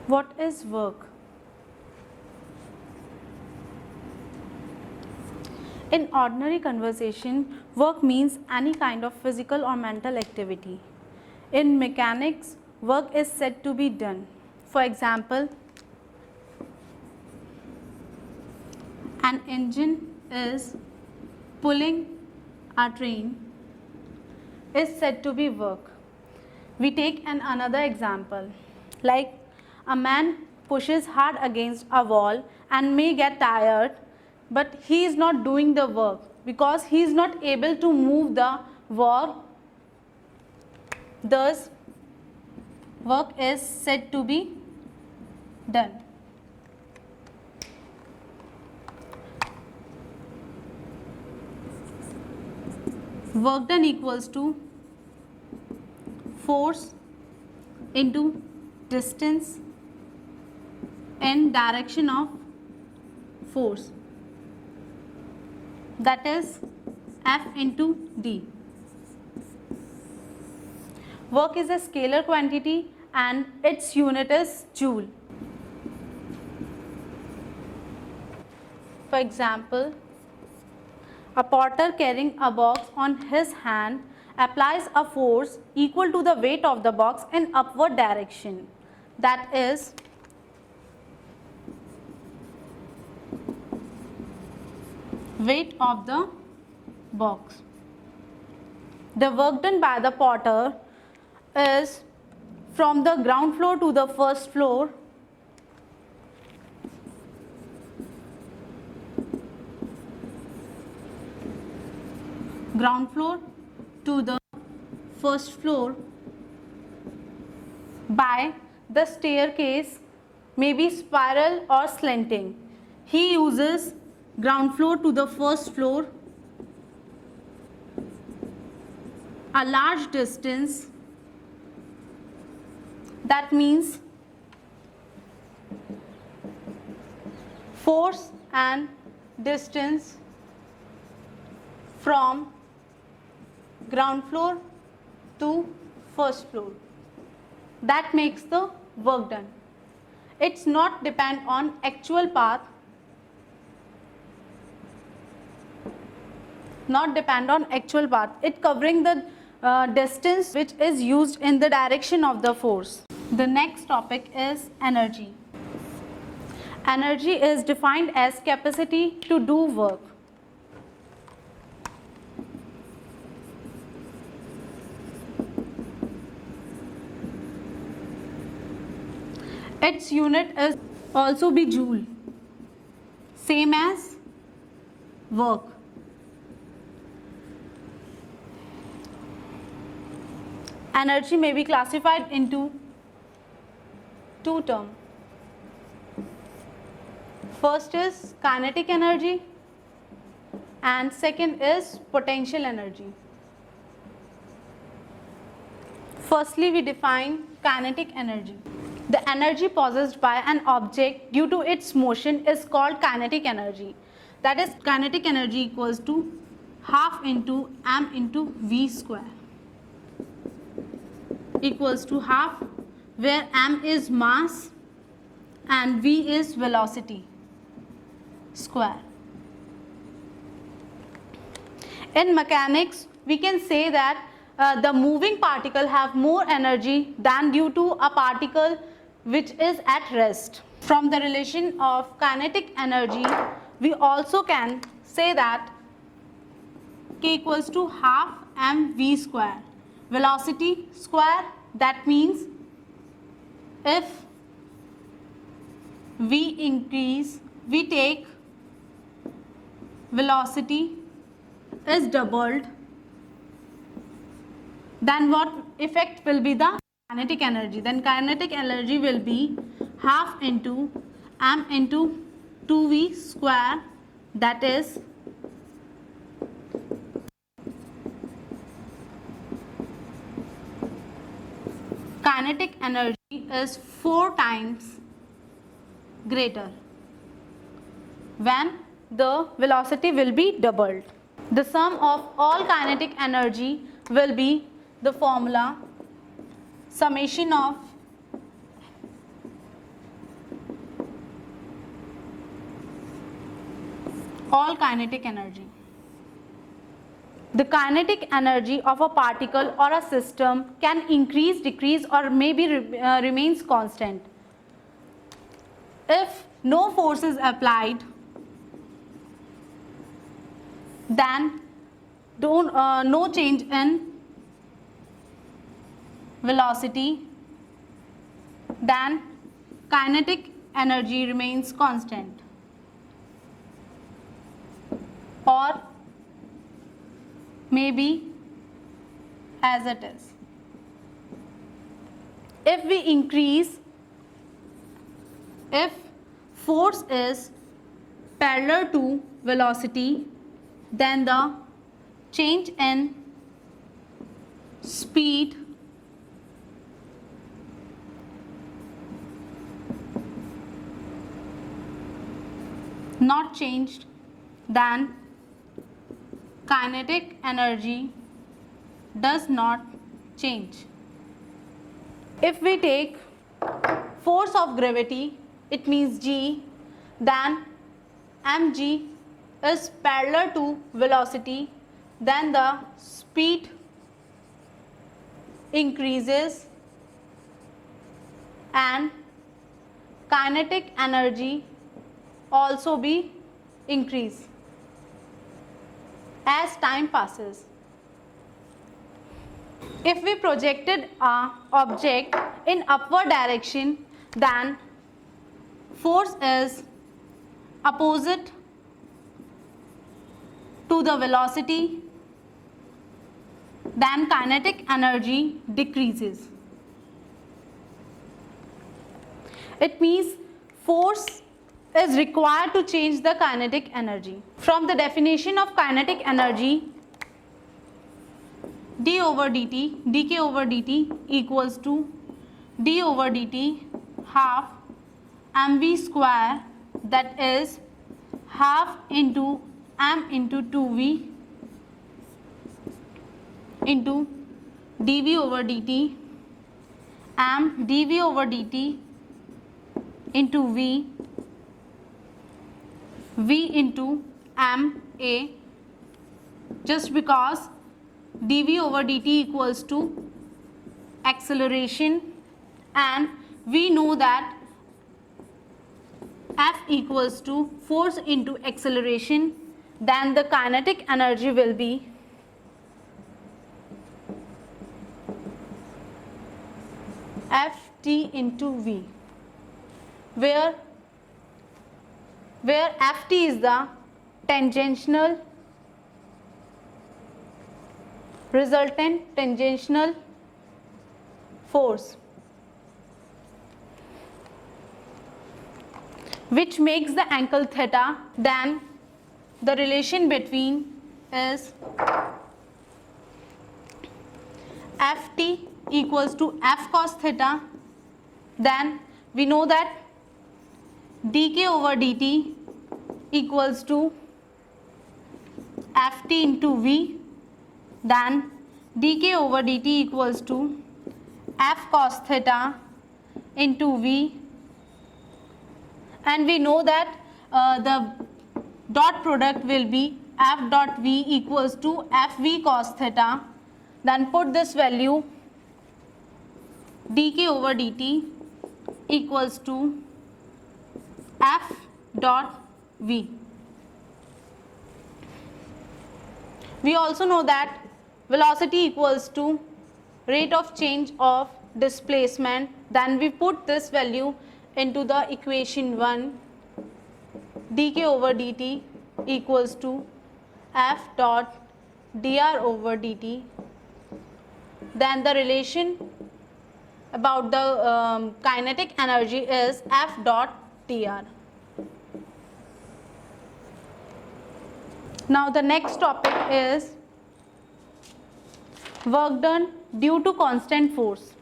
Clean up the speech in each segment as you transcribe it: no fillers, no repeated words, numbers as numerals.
What is work? In ordinary conversation, work means any kind of physical or mental activity. In mechanics, work is said to be done. For example, an engine is pulling a train is said to be work. We take another example, like a man pushes hard against a wall and may get tired, but he is not doing the work because he is not able to move the wall. Thus, work is said to be done. Work done equals to force into distance and direction of force, that is F into D. Work is a scalar quantity and its unit is joule. For example, a porter carrying a box on his hand applies a force equal to the weight of the box in upward direction, that is weight of the box. The work done by the porter is from the ground floor to the first floor, ground floor to the first floor by the staircase, may be spiral or slanting. He uses ground floor to the first floor a large distance, that means force and distance from ground floor to first floor, that makes the work done. It's not depend on actual path, it covering the distance which is used in the direction of the force. The next topic is energy. Energy is defined as capacity to do work. Its unit is also be joule, same as work. Energy may be classified into two terms. First is kinetic energy and second is potential energy. Firstly, we define kinetic energy. The energy possessed by an object due to its motion is called kinetic energy. That is, kinetic energy equals to half into m into v square, equals to half, where m is mass and v is velocity square. In mechanics, we can say that the moving particle have more energy than due to a particle which is at rest. From the relation of kinetic energy, we also can say that K equals to half mv square, velocity square, that means if we increase, we take velocity is doubled, then what effect will be the kinetic energy? Then kinetic energy will be half into m into 2v square, that is kinetic energy is 4 times greater when the velocity will be doubled. The sum of all kinetic energy will be the formula summation of all kinetic energy. The kinetic energy of a particle or a system can increase, decrease, or maybe remains constant. If no force is applied, then no change in velocity, then kinetic energy remains constant, or maybe as it is. If we increase, if force is parallel to velocity, then the change in speed not changed, then kinetic energy does not change. If we take force of gravity, it means G, then mg is parallel to velocity, then the speed increases and kinetic energy also be increase as time passes. If we projected an object in upward direction, then force is opposite to the velocity, then kinetic energy decreases. It means force is required to change the kinetic energy. From the definition of kinetic energy, d over dt, dk over dt equals to d over dt half mv square, that is half into m into 2v into dv over dt, m dv over dt into v into m a, just because dv over dt equals to acceleration, and we know that F equals to force into acceleration, then the kinetic energy will be Ft into V, where Ft is the tangential resultant tangential force, which makes the angle theta. Then the relation between is Ft equals to F cos theta. Then we know that dk over dt equals to Ft into V, then dk over dt equals to F cos theta into V, and we know that the dot product will be F dot V equals to Fv cos theta. Then put this value, dk over dt equals to F dot V. We also know that velocity equals to rate of change of displacement. Then we put this value into the equation 1, dk over dt equals to F dot dr over dt. Then the relation about the kinetic energy is F dot dr. Now the next topic is work done due to constant force.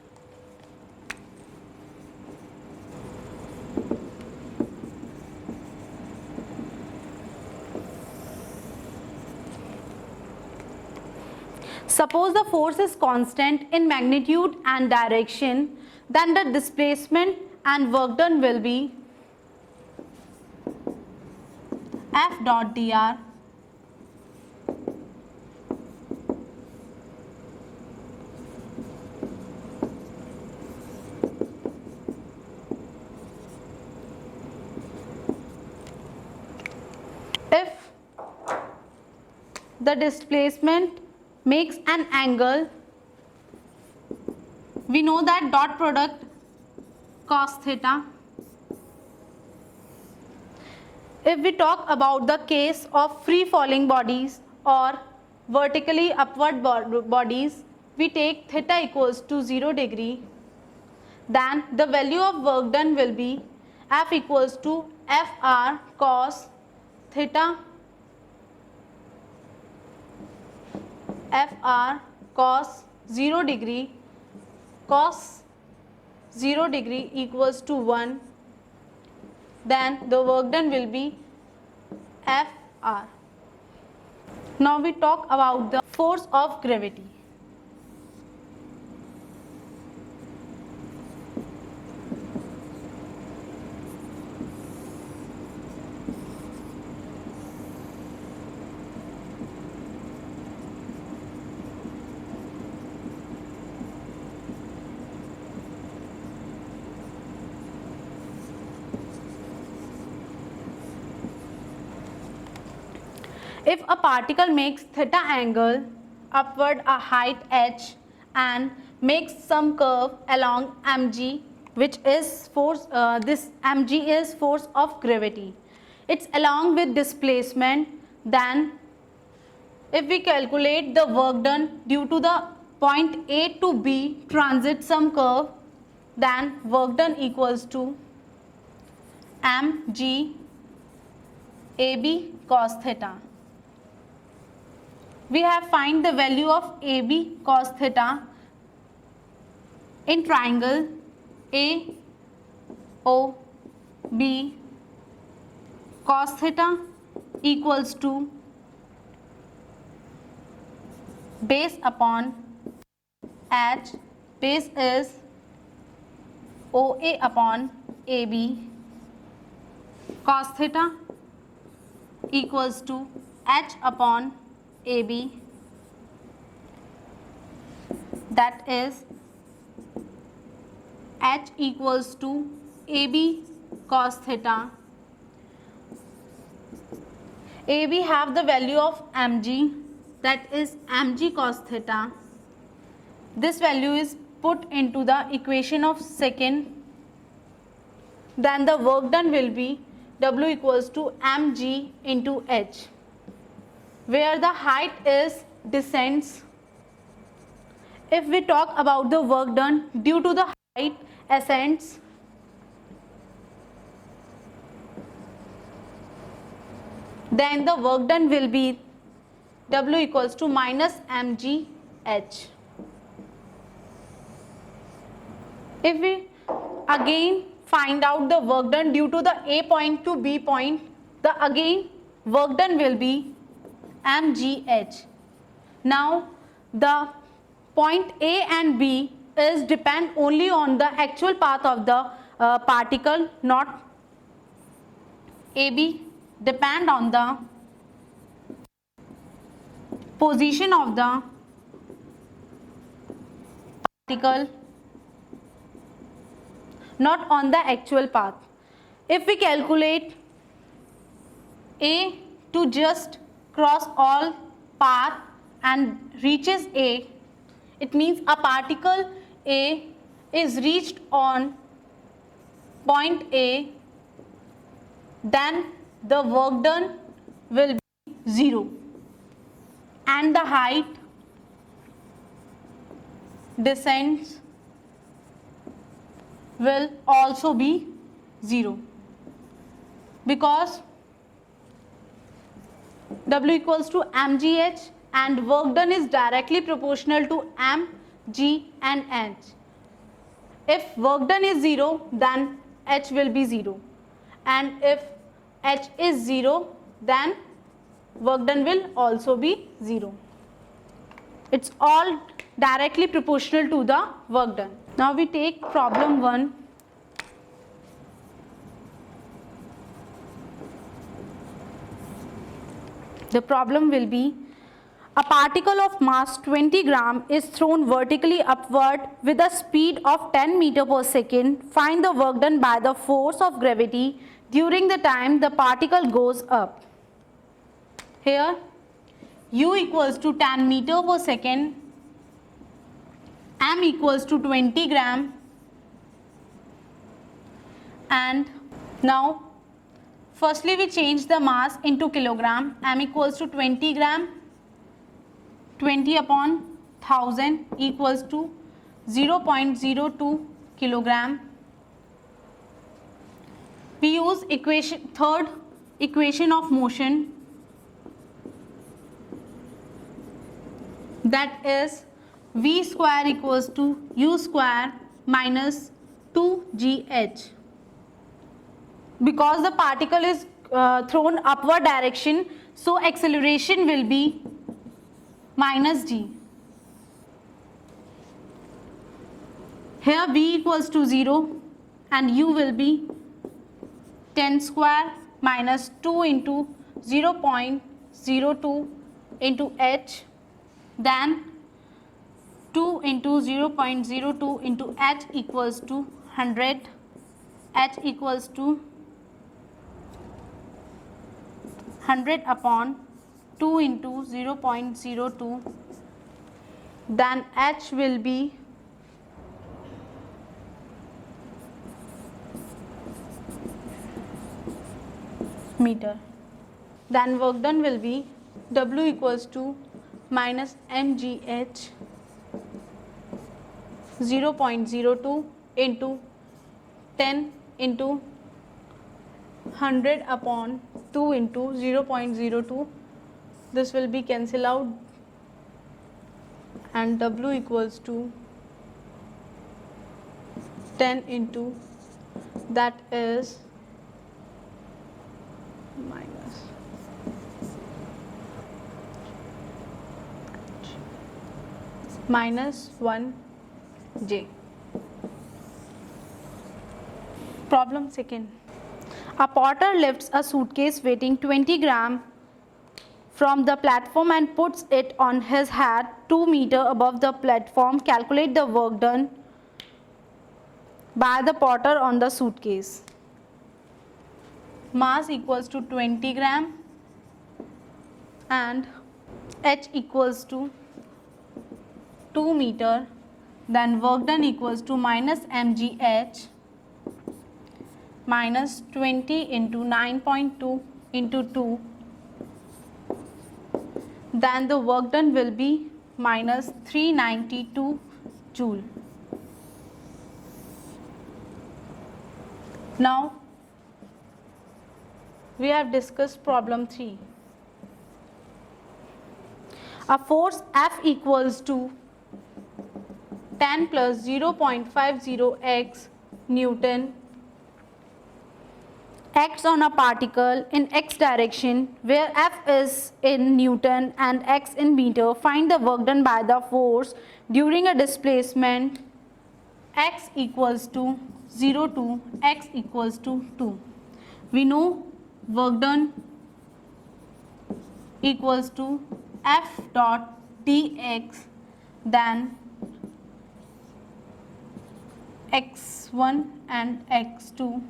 Suppose the force is constant in magnitude and direction, then the displacement and work done will be F dot dr if the displacement makes an angle, we know that dot product cos theta. If we talk about the case of free falling bodies or vertically upward bodies, we take theta equals to 0 degree, then the value of work done will be F equals to Fr cos theta, Fr cos 0 degree, cos 0 degree equals to 1, then the work done will be Fr. Now we talk about the force of gravity. If a particle makes theta angle upward a height h and makes some curve along mg, which is force, this mg is force of gravity. It's along with displacement. Then if we calculate the work done due to the point A to B transit some curve, then work done equals to mg AB cos theta. We have find the value of AB cos theta in triangle AOB. Cos theta equals to base upon H, base is OA upon AB. Cos theta equals to H upon AB, that is H equals to AB cos theta. AB have the value of mg, that is mg cos theta. This value is put into the equation of second, then the work done will be W equals to mg into h, where the height is descends. If we talk about the work done due to the height ascends, then the work done will be W equals to minus mg h. If we again find out the work done due to the A point to B point, the again work done will be mgh. Now the point A and B is depend only on the actual path of the particle, not AB depend on the position of the particle, not on the actual path. If we calculate A to just cross all path and reaches A, it means a particle A is reached on point A, then the work done will be 0 and the height descends will also be 0, because W equals to mgh and work done is directly proportional to m, g and h. If work done is 0, then h will be 0, and if h is 0, then work done will also be 0. It's all directly proportional to the work done. Now we take problem 1. The problem will be a particle of mass 20 gram is thrown vertically upward with a speed of 10 meter per second. Find the work done by the force of gravity during the time the particle goes up. Here u equals to 10 meter per second, m equals to 20 gram, and now firstly we change the mass into kilogram. M equals to 20 gram, 20 upon 1000 equals to 0.02 kilogram. We use third equation of motion, that is v square equals to u square minus 2gh. Because the particle is thrown upward direction, so acceleration will be minus g. Here v equals to 0 and u will be 10 square minus 2 into 0.02 into h, then 2 into 0.02 into h equals to 100, h equals to 100 upon 2 into 0.02, then h will be meter. Then work done will be w equals to minus mgh 0.02 into 10 into 100 upon 2 into 0.02. This will be cancelled out and w equals to 10 into, that is minus 1 j. Problem second. A porter lifts a suitcase weighing 20 gram from the platform and puts it on his head 2 meter above the platform. Calculate the work done by the porter on the suitcase. Mass equals to 20 gram and h equals to 2 meter, then work done equals to minus mgh minus 20 into 9.2 into 2, then the work done will be minus 392 joule. Now we have discussed problem 3. A force F equals to 10 plus 0.50 x Newton acts on a particle in x direction where F is in Newton and x in meter. Find the work done by the force during a displacement x equals to 0 to x equals to 2. We know work done equals to F dot dx, then x1 and x2,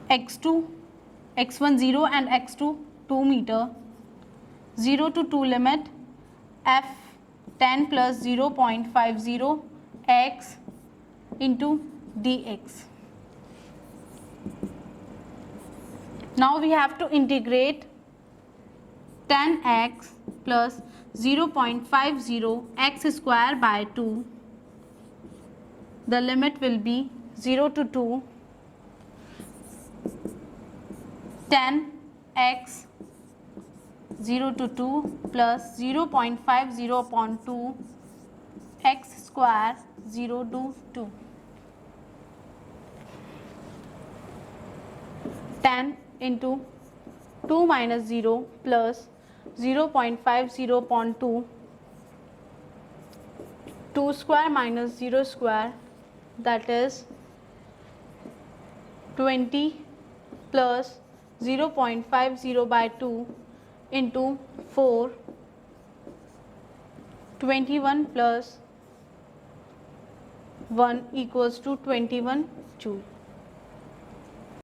x1 0 and x2 2 meter, 0 to 2 limit, F 10 plus 0.50 x into dx. Now we have to integrate 10x plus 0.50 x square by 2. The limit will be 0 to 2, 10x 0 to 2 plus 0.50 upon 2 x square 0 to 2. 10 into 2 minus 0 plus 0.50 upon 2, 2 square minus 0 square, that is 20 plus 0.50 by 2 into 4, 21 plus 1 equals to 21 joule.